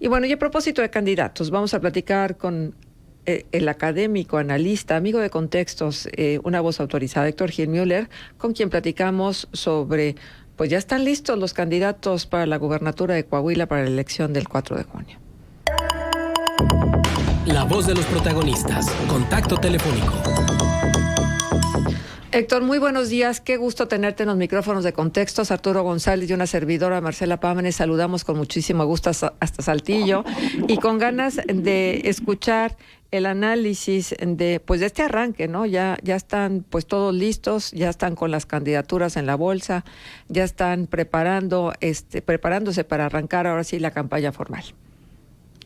Y bueno, y a propósito de candidatos, vamos a platicar con el académico, analista, amigo de contextos, una voz autorizada, Héctor Gil Müller, con quien platicamos sobre, pues ya están listos los candidatos para la gubernatura de Coahuila para la elección del 4 de junio. La voz de los protagonistas. Contacto telefónico. Héctor, muy buenos días. Qué gusto tenerte en los micrófonos de Contextos. Arturo González y una servidora, Marcela Pámenes, saludamos con muchísimo gusto hasta Saltillo y con ganas de escuchar el análisis de este arranque, ¿no? Ya están pues todos listos, ya están con las candidaturas en la bolsa, ya están preparándose para arrancar ahora sí la campaña formal.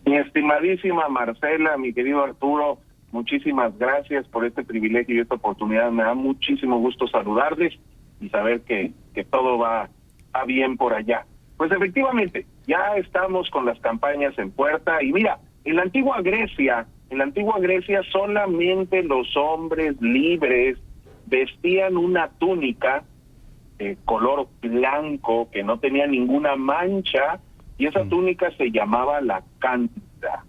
Mi estimadísima Marcela, mi querido Arturo, muchísimas gracias por este privilegio y esta oportunidad. Me da muchísimo gusto saludarles y saber que todo va bien por allá. Pues efectivamente, ya estamos con las campañas en puerta y mira, en la antigua Grecia solamente los hombres libres vestían una túnica de color blanco que no tenía ninguna mancha y esa túnica se llamaba la cándida.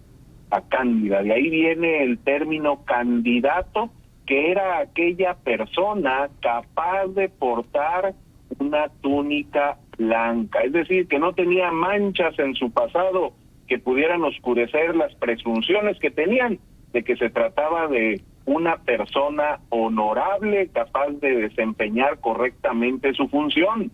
De ahí viene el término candidato, que era aquella persona capaz de portar una túnica blanca, es decir, que no tenía manchas en su pasado que pudieran oscurecer las presunciones que tenían de que se trataba de una persona honorable, capaz de desempeñar correctamente su función.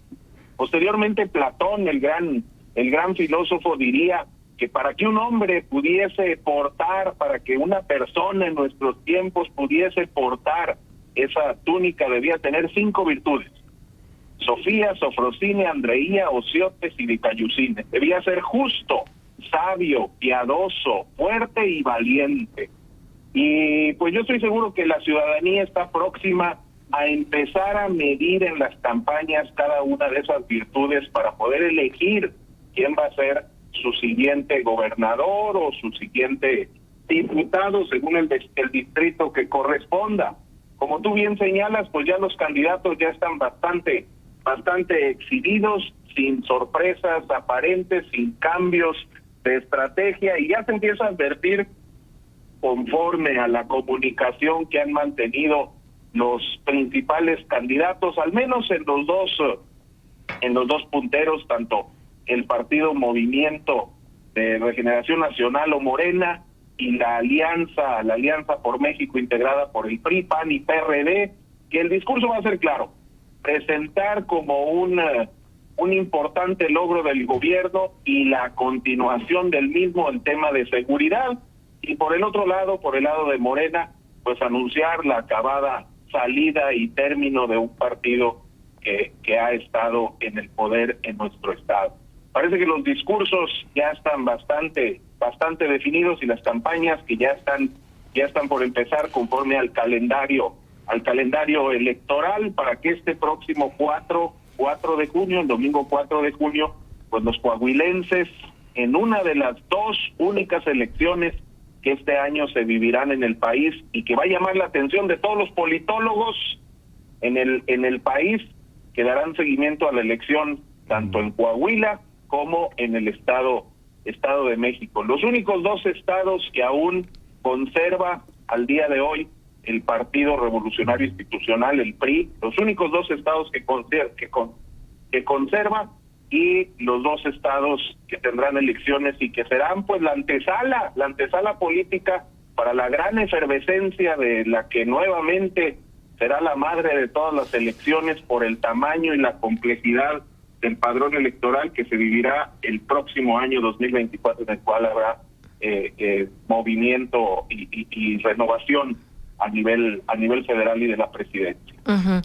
Posteriormente Platón, el gran filósofo, diría que para que un hombre pudiese portar, para que una persona en nuestros tiempos pudiese portar esa túnica, debía tener 5 virtudes: Sofía, Sofrosine, Andreía, Ociotes y Vitayucine. Debía ser justo, sabio, piadoso, fuerte y valiente. Y pues yo estoy seguro que la ciudadanía está próxima a empezar a medir en las campañas cada una de esas virtudes para poder elegir quién va a ser su siguiente gobernador o su siguiente diputado según el distrito que corresponda. Como tú bien señalas, pues ya los candidatos ya están bastante exhibidos, sin sorpresas aparentes, sin cambios de estrategia, y ya se empieza a advertir, conforme a la comunicación que han mantenido los principales candidatos, al menos en los dos punteros, tanto el partido Movimiento de Regeneración Nacional o Morena y la Alianza por México, integrada por el PRI, PAN y PRD, que el discurso va a ser claro: presentar como un importante logro del gobierno y la continuación del mismo en tema de seguridad, y por el otro lado, por el lado de Morena, pues anunciar la acabada salida y término de un partido que ha estado en el poder en nuestro estado. Parece que los discursos ya están bastante definidos y las campañas que ya están por empezar conforme al calendario electoral, para que este próximo 4 de junio, el domingo 4 de junio, pues los coahuilenses, en una de las 2 únicas elecciones que este año se vivirán en el país y que va a llamar la atención de todos los politólogos en el país, que darán seguimiento a la elección tanto en Coahuila como en el Estado de México. Los únicos 2 estados que aún conserva al día de hoy el Partido Revolucionario Institucional, el PRI, los únicos 2 estados que conserva, y los 2 estados que tendrán elecciones y que serán pues la antesala política para la gran efervescencia de la que nuevamente será la madre de todas las elecciones por el tamaño y la complejidad del padrón electoral que se vivirá el próximo año 2024, en el cual habrá movimiento y renovación a nivel federal y de la presidencia. Uh-huh.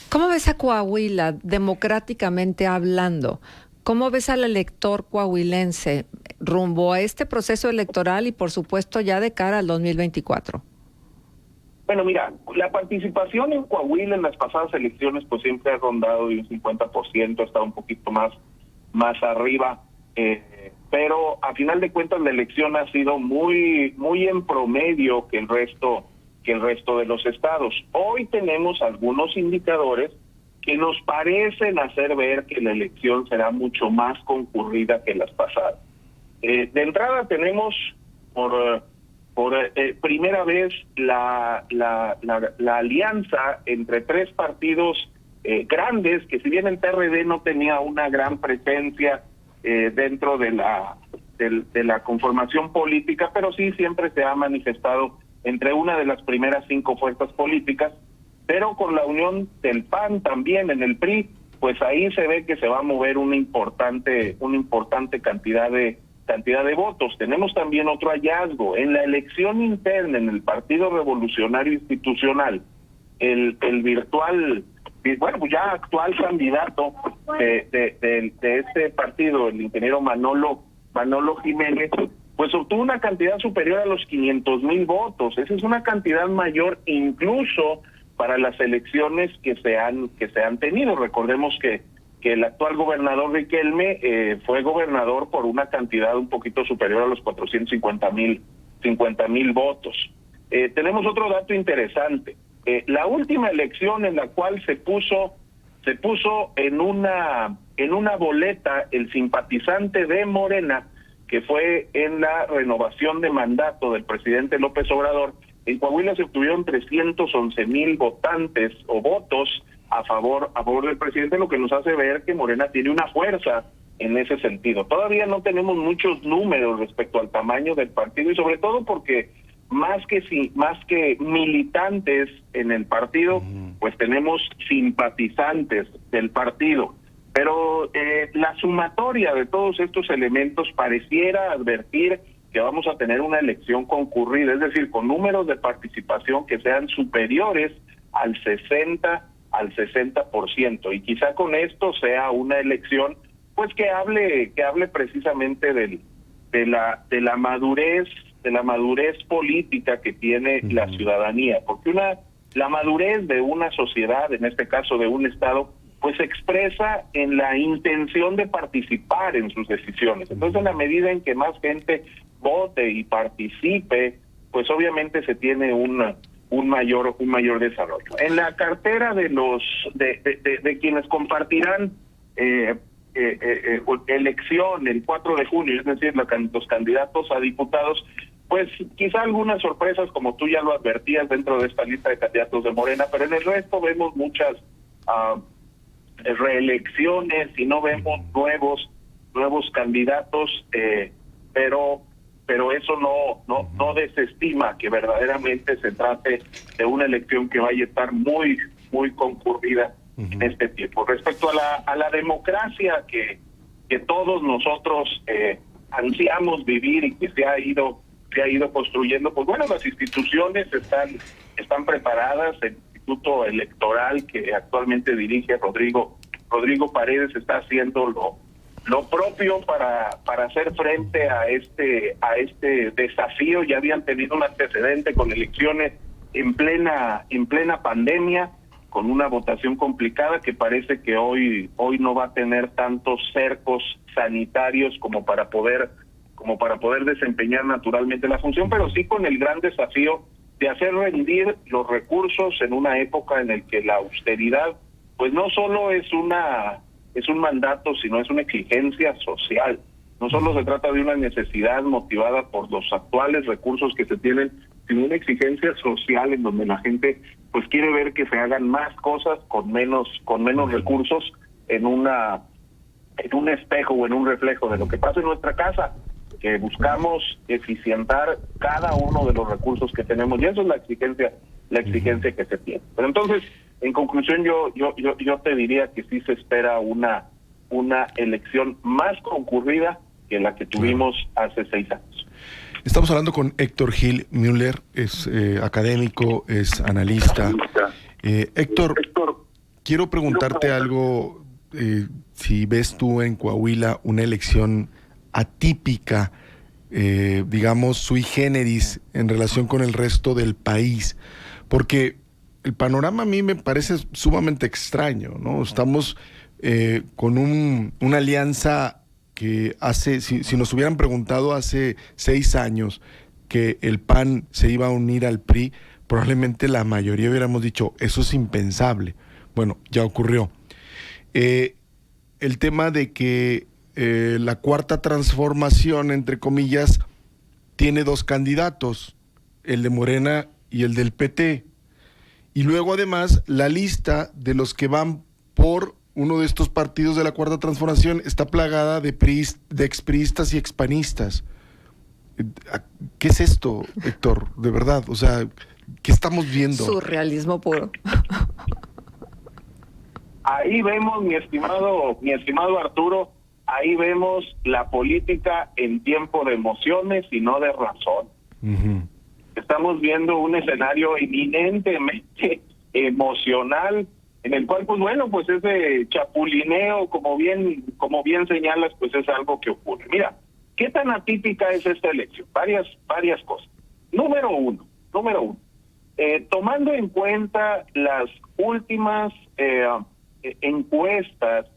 ¿Cómo ves a Coahuila democráticamente hablando? ¿Cómo ves al elector coahuilense rumbo a este proceso electoral y por supuesto ya de cara al 2024? Bueno, mira, la participación en Coahuila en las pasadas elecciones pues siempre ha rondado de un 50%, ha estado un poquito más arriba, pero a final de cuentas la elección ha sido muy en promedio que el resto de los estados. Hoy tenemos algunos indicadores que nos parecen hacer ver que la elección será mucho más concurrida que las pasadas. De entrada tenemos por primera vez la alianza entre tres partidos grandes, que si bien el PRD no tenía una gran presencia dentro de la conformación política, pero sí siempre se ha manifestado entre una de las primeras 5 fuerzas políticas, pero con la unión del PAN también en el PRI, pues ahí se ve que se va a mover una importante cantidad de votos. Tenemos también otro hallazgo. En la elección interna en el Partido Revolucionario Institucional, el virtual, bueno, pues ya actual candidato de este partido, el ingeniero Manolo Jiménez, pues obtuvo una cantidad superior a los 500,000 votos. Esa es una cantidad mayor incluso para las elecciones que se han tenido. Recordemos que el actual gobernador Riquelme fue gobernador por una cantidad un poquito superior a los 450,000 votos. Tenemos otro dato interesante. La última elección en la cual se puso en una boleta el simpatizante de Morena, que fue en la renovación de mandato del presidente López Obrador, en Coahuila se obtuvieron 311,000 votantes o votos a favor del presidente, lo que nos hace ver que Morena tiene una fuerza en ese sentido. Todavía no tenemos muchos números respecto al tamaño del partido, y sobre todo porque más que militantes en el partido, pues tenemos simpatizantes del partido. Pero la sumatoria de todos estos elementos pareciera advertir que vamos a tener una elección concurrida, es decir, con números de participación que sean superiores al 60%, y quizá con esto sea una elección pues que hable precisamente de la madurez política que tiene la ciudadanía, porque la madurez de una sociedad, en este caso de un estado, pues se expresa en la intención de participar en sus decisiones. Entonces, en la medida en que más gente vote y participe, pues obviamente se tiene un mayor desarrollo. En la cartera de quienes compartirán elección el 4 de junio, es decir, los candidatos a diputados, pues quizá algunas sorpresas, como tú ya lo advertías, dentro de esta lista de candidatos de Morena, pero en el resto vemos muchas reelecciones y no vemos nuevos candidatos, pero eso no desestima que verdaderamente se trate de una elección que vaya a estar muy concurrida en este tiempo. Respecto a la democracia que todos nosotros ansiamos vivir y que se ha ido construyendo, pues bueno, las instituciones están preparadas. El Instituto Electoral que actualmente dirige Rodrigo Paredes está haciendo lo propio para hacer frente a este desafío. Ya habían tenido un antecedente con elecciones en plena pandemia, con una votación complicada que parece que hoy no va a tener tantos cercos sanitarios como para poder desempeñar naturalmente la función, pero sí con el gran desafío de hacer rendir los recursos en una época en el que la austeridad pues no solo es un mandato, sino es una exigencia social. No solo se trata de una necesidad motivada por los actuales recursos que se tienen, sino una exigencia social en donde la gente pues quiere ver que se hagan más cosas con menos recursos, en un espejo o en un reflejo de lo que pasa en nuestra casa, que buscamos eficientar cada uno de los recursos que tenemos, y eso es la exigencia que se tiene. Pero entonces, en conclusión, yo te diría que sí se espera una elección más concurrida que la que tuvimos hace 6 años. Estamos hablando con Héctor Gil Müller, es académico, es analista. Héctor, quiero preguntarte algo, si ves tú en Coahuila una elección atípica, digamos sui generis en relación con el resto del país, porque el panorama a mí me parece sumamente extraño, ¿no? Estamos con una alianza que si nos hubieran preguntado hace 6 años que el PAN se iba a unir al PRI, probablemente la mayoría hubiéramos dicho, eso es impensable. Bueno, ya ocurrió. El tema de que la Cuarta Transformación, entre comillas, tiene dos candidatos, el de Morena y el del PT. Y luego además la lista de los que van por uno de estos partidos de la Cuarta Transformación está plagada de expriistas y expanistas. ¿Qué es esto, Héctor? De verdad, o sea, ¿qué estamos viendo? Surrealismo puro. Ahí vemos, mi estimado Arturo, ahí vemos la política en tiempo de emociones y no de razón. Uh-huh. Estamos viendo un escenario eminentemente emocional, en el cual, pues bueno, pues ese chapulineo, como bien señalas, pues es algo que ocurre. Mira, ¿qué tan atípica es esta elección? Varias cosas. Número uno, tomando en cuenta las últimas encuestas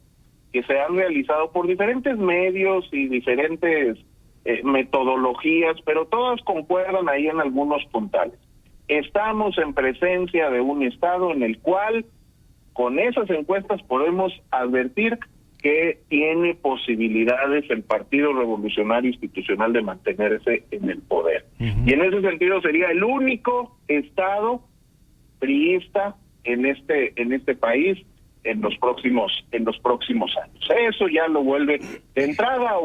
que se han realizado por diferentes medios y diferentes metodologías, pero todas concuerdan ahí en algunos puntales. Estamos en presencia de un estado en el cual, con esas encuestas, podemos advertir que tiene posibilidades el Partido Revolucionario Institucional de mantenerse en el poder. Uh-huh. Y en ese sentido sería el único estado priista en este país en los próximos años. Eso ya lo vuelve de entrada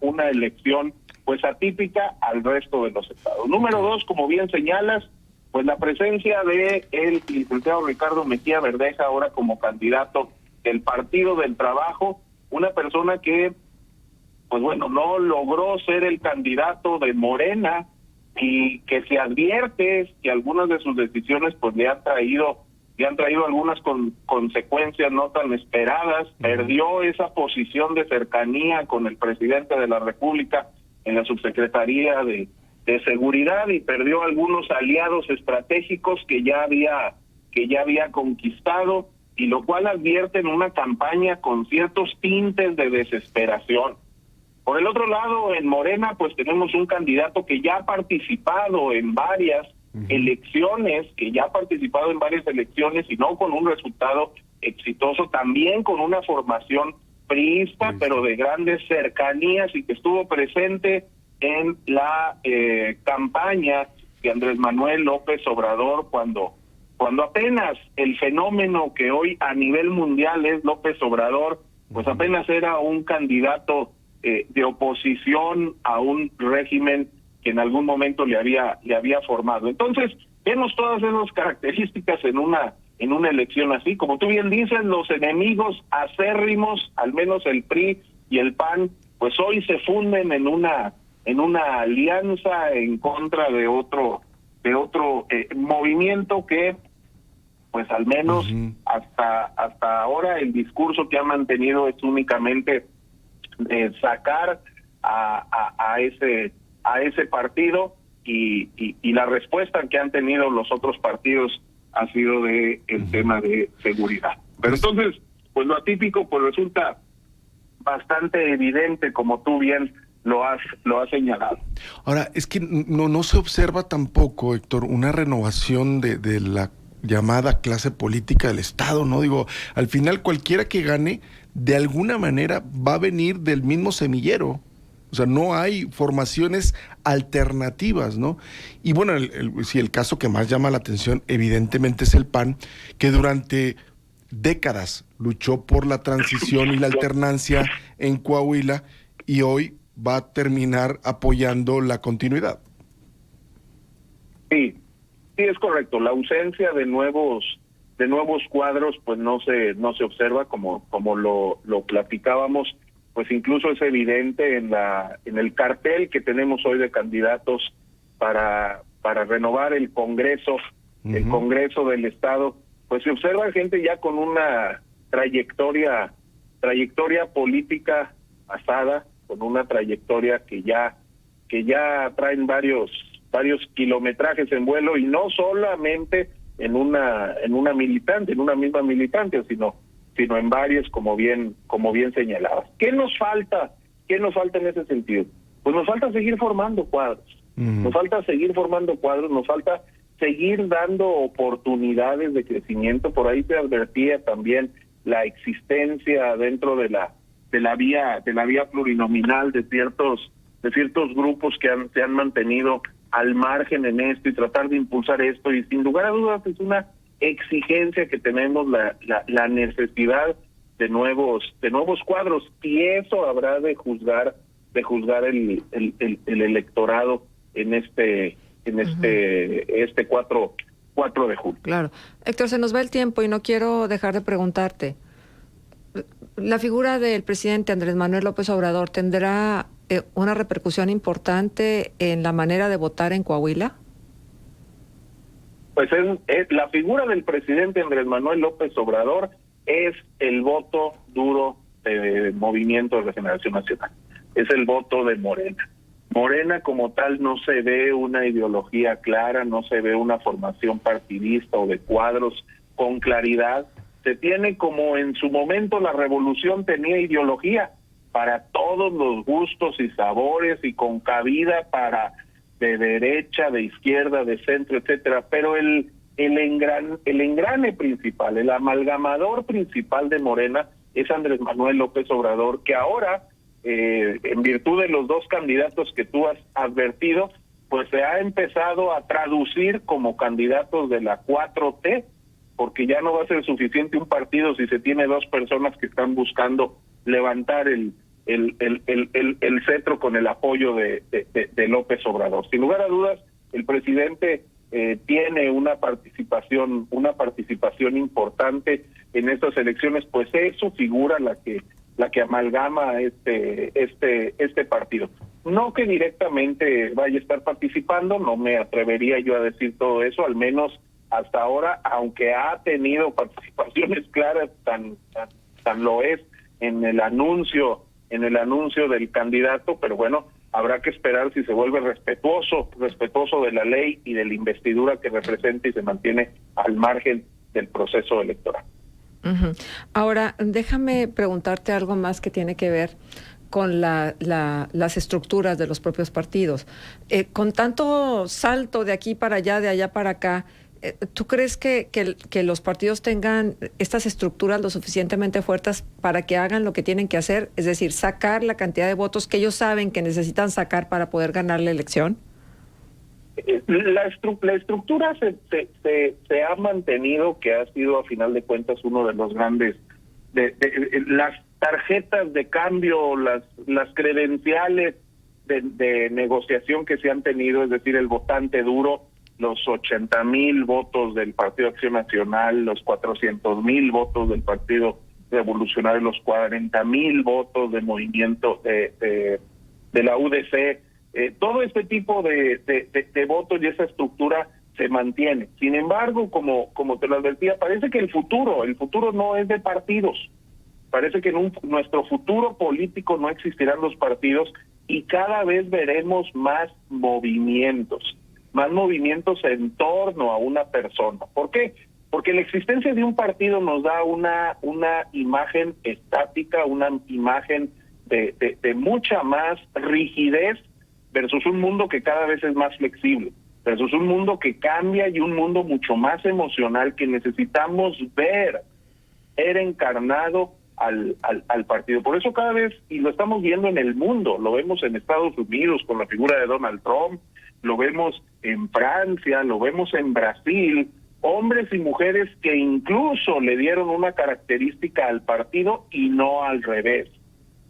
una elección pues atípica al resto de los estados. Número dos, como bien señalas, pues la presencia de el licenciado Ricardo Mejía Verdeja, ahora como candidato del Partido del Trabajo, una persona que, pues bueno, no logró ser el candidato de Morena y que se advierte que algunas de sus decisiones pues le han traído algunas consecuencias no tan esperadas. Perdió esa posición de cercanía con el presidente de la República en la subsecretaría de Seguridad y perdió algunos aliados estratégicos que ya había conquistado, y lo cual advierte en una campaña con ciertos tintes de desesperación. Por el otro lado, en Morena, pues tenemos un candidato que ya ha participado en varias elecciones, y no con un resultado exitoso, también con una formación priista, pero de grandes cercanías, y que estuvo presente en la campaña de Andrés Manuel López Obrador cuando apenas el fenómeno que hoy a nivel mundial es López Obrador, pues apenas era un candidato de oposición a un régimen que en algún momento le había formado. Entonces, vemos todas esas características en una elección así. Como tú bien dices, los enemigos acérrimos, al menos el PRI y el PAN, pues hoy se funden en una alianza en contra de otro movimiento que, pues al menos hasta ahora, el discurso que ha mantenido es únicamente de sacar a ese partido, y la respuesta que han tenido los otros partidos ha sido de el tema de seguridad. Pero entonces, pues lo atípico pues resulta bastante evidente, como tú bien lo has señalado. Ahora, es que no se observa tampoco, Héctor, una renovación de la llamada clase política del Estado, ¿no? Digo, al final cualquiera que gane, de alguna manera va a venir del mismo semillero. O sea, no hay formaciones alternativas, ¿no? Y bueno, el caso que más llama la atención, evidentemente, es el PAN, que durante décadas luchó por la transición y la alternancia en Coahuila, y hoy va a terminar apoyando la continuidad. Sí, es correcto. La ausencia de nuevos cuadros, pues no se observa, como lo platicábamos. Pues incluso es evidente en el cartel que tenemos hoy de candidatos para renovar el Congreso, el Congreso del Estado. Pues se observa gente ya con una trayectoria política pasada, con una trayectoria que ya traen varios kilometrajes en vuelo, y no solamente en una misma militancia, sino en varios, como bien señalabas. ¿Qué nos falta en ese sentido? Pues nos falta seguir formando cuadros. Nos falta seguir dando oportunidades de crecimiento. Por ahí se advertía también la existencia dentro de la vía plurinominal de ciertos grupos que se han mantenido al margen en esto y tratar de impulsar esto, y sin lugar a dudas es una exigencia que tenemos la necesidad de nuevos cuadros, y eso habrá de juzgar el electorado en este 4 de julio. Claro. Héctor, se nos va el tiempo y no quiero dejar de preguntarte. ¿La figura del presidente Andrés Manuel López Obrador tendrá una repercusión importante en la manera de votar en Coahuila? Pues la figura del presidente Andrés Manuel López Obrador es el voto duro de Movimiento de Regeneración Nacional. Es el voto de Morena. Morena como tal no se ve una ideología clara, no se ve una formación partidista o de cuadros con claridad. Se tiene como en su momento la revolución tenía ideología para todos los gustos y sabores y con cabida para de derecha, de izquierda, de centro, etcétera, pero el engrane principal, el amalgamador principal de Morena es Andrés Manuel López Obrador, que ahora, en virtud de los dos candidatos que tú has advertido, pues se ha empezado a traducir como candidatos de la 4T, porque ya no va a ser suficiente un partido si se tiene dos personas que están buscando levantar el cetro con el apoyo de López Obrador. Sin lugar a dudas, el presidente tiene una participación importante en estas elecciones, pues es su figura la que amalgama este partido. No que directamente vaya a estar participando, no me atrevería yo a decir todo eso, al menos hasta ahora, aunque ha tenido participaciones claras, tan lo es en el anuncio del candidato, pero bueno, habrá que esperar si se vuelve respetuoso de la ley y de la investidura que representa y se mantiene al margen del proceso electoral. Uh-huh. Ahora, déjame preguntarte algo más que tiene que ver con las estructuras de los propios partidos. Con tanto salto de aquí para allá, de allá para acá, ¿tú crees que los partidos tengan estas estructuras lo suficientemente fuertes para que hagan lo que tienen que hacer? Es decir, sacar la cantidad de votos que ellos saben que necesitan sacar para poder ganar la elección. La estructura se ha mantenido, que ha sido a final de cuentas uno de los grandes, las tarjetas de cambio, las credenciales de negociación que se han tenido, es decir, el votante duro, los 80,000 votos del Partido Acción Nacional, los 400,000 votos del Partido Revolucionario, los 40,000 votos del movimiento de la UDC, todo este tipo de votos y esa estructura se mantiene. Sin embargo, como te lo advertía, parece que el futuro no es de partidos. Parece que en nuestro futuro político no existirán los partidos y cada vez veremos más movimientos en torno a una persona. ¿Por qué? Porque la existencia de un partido nos da una imagen estática, una imagen de mucha más rigidez versus un mundo que cada vez es más flexible, versus un mundo que cambia y un mundo mucho más emocional que necesitamos ver encarnado al partido. Por eso cada vez, y lo estamos viendo en el mundo, lo vemos en Estados Unidos con la figura de Donald Trump, lo vemos en Francia, lo vemos en Brasil, hombres y mujeres que incluso le dieron una característica al partido y no al revés.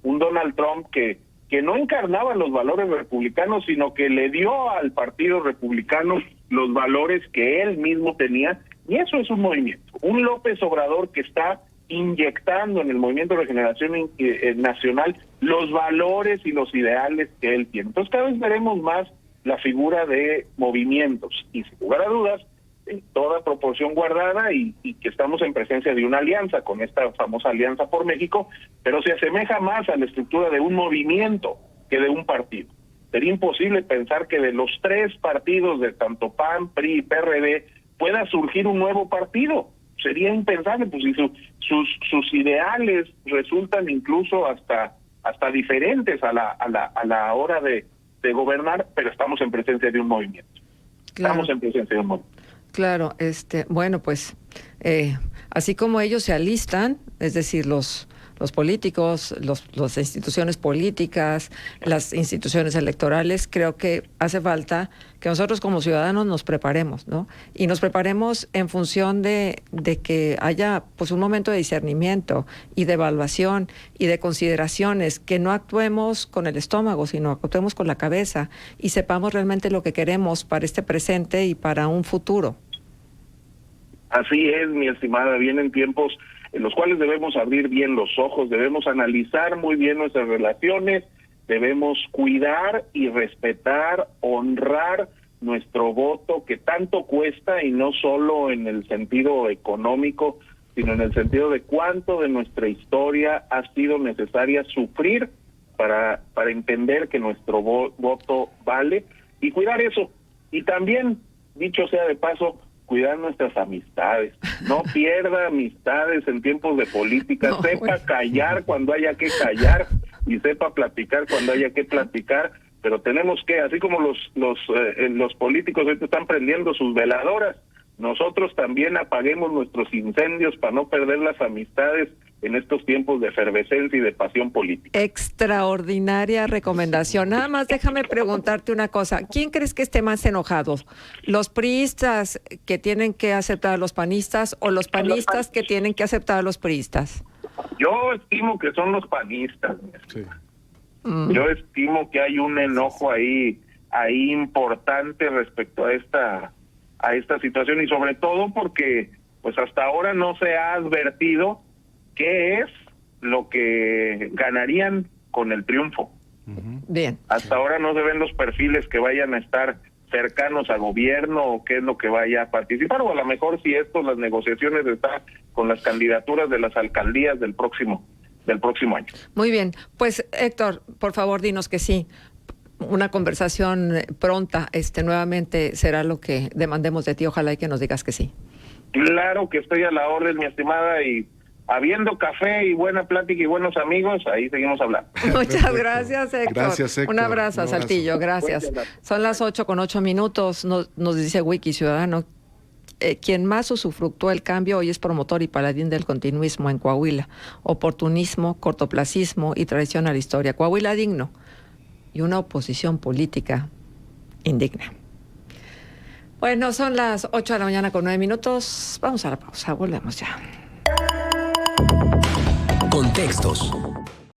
Un Donald Trump que no encarnaba los valores republicanos, sino que le dio al Partido Republicano los valores que él mismo tenía, y eso es un movimiento. Un López Obrador que está inyectando en el Movimiento de Regeneración Nacional los valores y los ideales que él tiene. Entonces cada vez veremos más la figura de movimientos y sin lugar a dudas en toda proporción guardada y que estamos en presencia de una alianza con esta famosa Alianza por México, pero se asemeja más a la estructura de un movimiento que de un partido. Sería imposible pensar que de los tres partidos de tanto PAN, PRI y PRD pueda surgir un nuevo partido. Sería impensable, pues si sus ideales resultan incluso hasta diferentes a la hora de gobernar, pero estamos en presencia de un movimiento. Claro. Estamos en presencia de un movimiento. Claro, bueno, pues así como ellos se alistan, es decir, los los políticos, las instituciones políticas, las instituciones electorales. Creo que hace falta que nosotros como ciudadanos nos preparemos, ¿no? Y nos preparemos en función de que haya pues un momento de discernimiento y de evaluación y de consideraciones, que no actuemos con el estómago, sino actuemos con la cabeza y sepamos realmente lo que queremos para este presente y para un futuro. Así es, mi estimada, vienen tiempos en los cuales debemos abrir bien los ojos, debemos analizar muy bien nuestras relaciones, debemos cuidar y respetar, honrar nuestro voto que tanto cuesta, y no solo en el sentido económico, sino en el sentido de cuánto de nuestra historia ha sido necesaria sufrir para entender que nuestro voto vale, y cuidar eso. Y también, dicho sea de paso, cuidar nuestras amistades. No pierda amistades en tiempos de política. No, sepa callar cuando haya que callar y sepa platicar cuando haya que platicar. Pero tenemos que, así como los políticos ahorita están prendiendo sus veladoras, nosotros también apaguemos nuestros incendios para no perder las amistades en estos tiempos de efervescencia y de pasión política. Extraordinaria recomendación. Nada más déjame preguntarte una cosa. ¿Quién crees que esté más enojado? ¿Los priistas que tienen que aceptar a los panistas o los panistas que tienen que aceptar a los priistas? Yo estimo que son los panistas. Sí. Yo estimo que hay un enojo ahí importante respecto a esta situación, y sobre todo porque pues hasta ahora no se ha advertido qué es lo que ganarían con el triunfo. Bien. Hasta ahora no se ven los perfiles que vayan a estar cercanos al gobierno o qué es lo que vaya a participar, o a lo mejor si las negociaciones están con las candidaturas de las alcaldías del próximo año. Muy bien. Pues Héctor, por favor, dinos que sí. Una conversación pronta, nuevamente será lo que demandemos de ti. Ojalá y que nos digas que sí. Claro que estoy a la orden, mi estimada, y habiendo café y buena plática y buenos amigos, ahí seguimos hablando. Muchas gracias, Héctor. Gracias, Héctor. Un abrazo a Saltillo, gracias. Son las 8:08. Nos dice Wiki Ciudadano, quien más usufructuó el cambio hoy es promotor y paladín del continuismo en Coahuila. Oportunismo, cortoplacismo y traición a la historia. Coahuila digno y una oposición política indigna. Bueno, son las 8:09 a.m. Vamos a la pausa, volvemos ya. Contextos